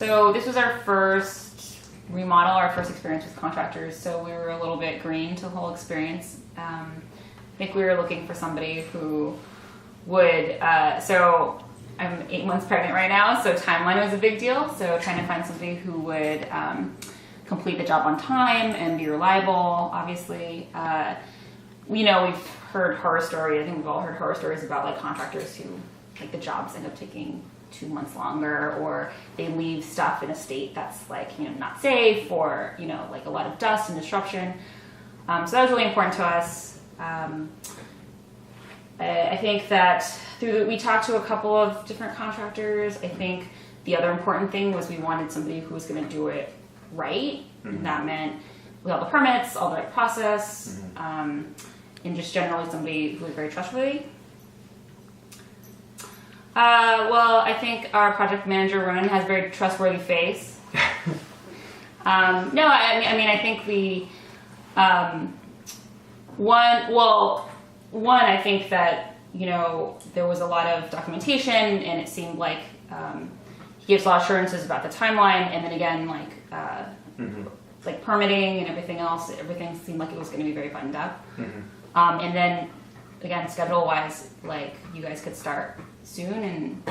So this was our first remodel, our first experience with contractors, so we were a little bit green to the whole experience. I think we were looking for somebody who would, so I'm 8 months pregnant right now, so timeline was a big deal. So trying to find somebody who would complete the job on time and be reliable, obviously. We've heard horror stories, I think we've all heard horror stories about like contractors who, like the jobs end up taking 2 months longer, or they leave stuff in a state that's like, not safe, or, like a lot of dust and disruption. So that was really important to us. I think that we talked to a couple of different contractors. I think the other important thing was we wanted somebody who was going to do it right. Mm-hmm. And that meant with all the permits, all the right process, and just generally somebody who was very trustworthy. Well, I think our project manager, Ronan, has a very trustworthy face. I think I think that, there was a lot of documentation, and it seemed like he gives a lot of assurances about the timeline, and then again, like permitting and everything else, everything seemed like it was going to be very buttoned up. Mm-hmm. And then, again, schedule-wise, like, you guys could start soon, and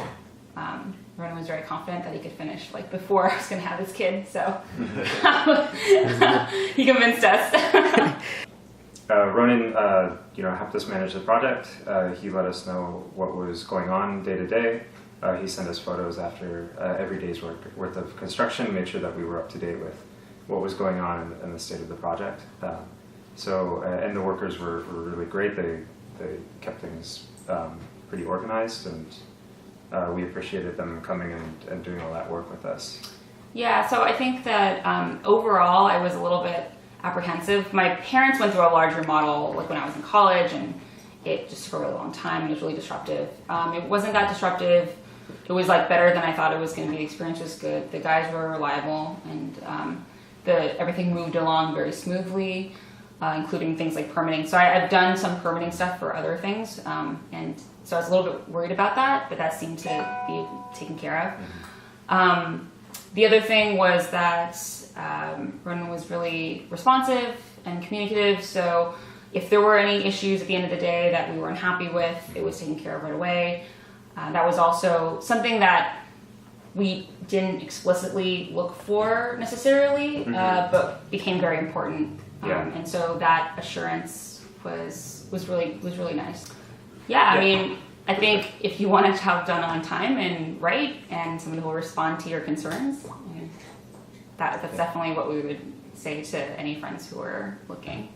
Ronan was very confident that he could finish like before I was going to have his kid, so he convinced us. Ronan, helped us manage the project. He let us know what was going on day to day. He sent us photos after every day's worth of construction, made sure that we were up to date with what was going on in the state of the project. And the workers were really great. They kept things pretty organized, and we appreciated them coming and doing all that work with us. Yeah, so I think that overall I was a little bit apprehensive. My parents went through a large remodel like when I was in college, and it just took a really long time, and it was really disruptive. It wasn't that disruptive. It was like better than I thought it was going to be. The experience was good. The guys were reliable, and everything moved along very smoothly, including things like permitting. So I've done some permitting stuff for other things, and so I was a little bit worried about that, but that seemed to be taken care of. Mm-hmm. The other thing was that Ronan was really responsive and communicative, so if there were any issues at the end of the day that we were unhappy with, it was taken care of right away. That was also something that we didn't explicitly look for necessarily, but became very important. And so that assurance was really nice. Yeah, I mean, I think if you want a job done on time and right, and someone who will respond to your concerns, that's definitely what we would say to any friends who are looking.